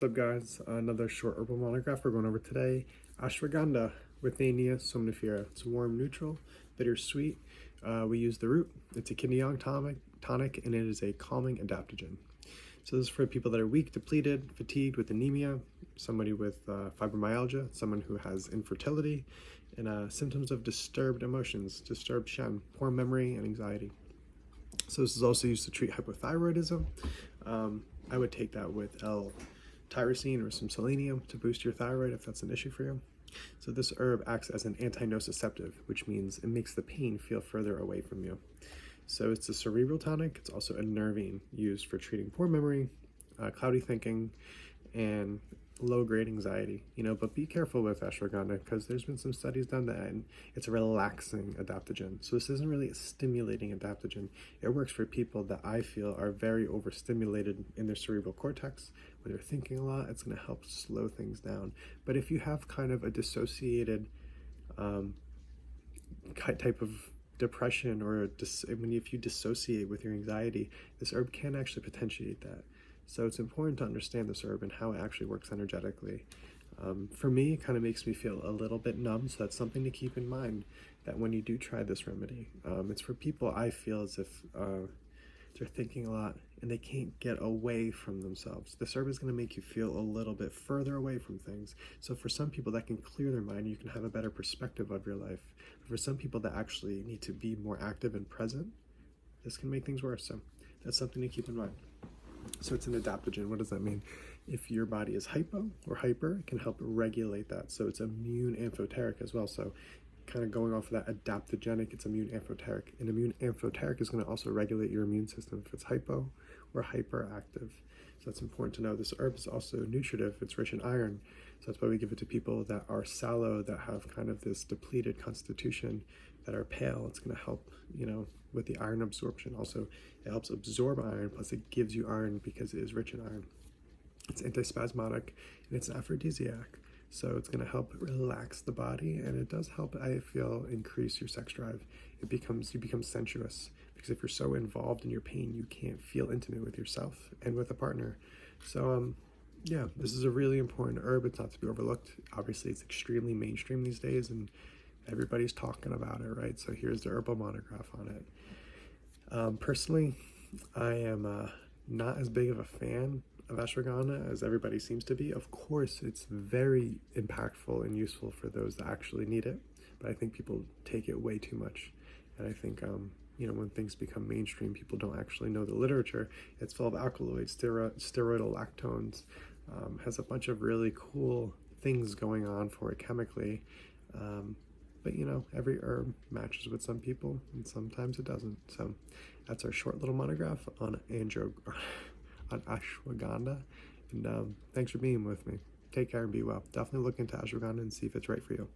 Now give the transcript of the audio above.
What's up guys, another short herbal monograph we're going over today. Ashwagandha, Withania, Somnifera. It's warm, neutral, bittersweet. We use the root. It's a kidney tonic, and it is a calming adaptogen. So this is for people that are weak, depleted, fatigued with anemia, somebody with fibromyalgia, someone who has infertility, and symptoms of disturbed emotions, disturbed shen, poor memory, and anxiety. So this is also used to treat hypothyroidism. I would take that with L-tyrosine or some selenium to boost your thyroid if that's an issue for you. So this herb acts as an anti-nociceptive, which means it makes the pain feel further away from you. So it's a cerebral tonic. It's also a nervine used for treating poor memory, cloudy thinking, and low-grade anxiety. But be careful with ashwagandha because there's been some studies done that, and it's a relaxing adaptogen. So this isn't really a stimulating adaptogen. It works for people that I feel are very overstimulated in their cerebral cortex. When they're thinking a lot, it's going to help slow things down. But if you have kind of a dissociated type of depression, or if you dissociate with your anxiety, this herb can actually potentiate that. So it's important to understand this herb and how it actually works energetically. For me, it kind of makes me feel a little bit numb, so that's something to keep in mind, that when you do try this remedy, it's for people I feel as if they're thinking a lot and they can't get away from themselves. This herb is going to make you feel a little bit further away from things. So for some people that can clear their mind, you can have a better perspective of your life. But for some people that actually need to be more active and present, this can make things worse. So that's something to keep in mind. So it's an adaptogen. What does that mean? If your body is hypo or hyper, it can help regulate that. So it's immune amphoteric as well. So kind of going off of that adaptogenic, it's immune amphoteric. And immune amphoteric is going to also regulate your immune system if it's hypo or hyperactive. So that's important to know. This herb is also nutritive. It's rich in iron. So that's why we give it to people that are sallow, that have kind of this depleted constitution, that are pale. It's going to help, with the iron absorption. Also, it helps absorb iron, plus it gives you iron because it is rich in iron. It's antispasmodic, and it's an aphrodisiac. So it's going to help relax the body, and it does help, I feel, increase your sex drive. You become sensuous, because if you're so involved in your pain, you can't feel intimate with yourself and with a partner. So yeah, this is a really important herb. It's not to be overlooked. Obviously, it's extremely mainstream these days, and everybody's talking about it, right? So here's the herbal monograph on it. Personally, I am not as big of a fan of ashwagandha as everybody seems to be. Of course, it's very impactful and useful for those that actually need it, but I think people take it way too much. And I think when things become mainstream, people don't actually know the literature. It's full of alkaloids, steroidal lactones, has a bunch of really cool things going on for it chemically. But every herb matches with some people, and sometimes it doesn't. So that's our short little monograph on ashwagandha. And thanks for being with me. Take care and be well. Definitely look into ashwagandha and see if it's right for you.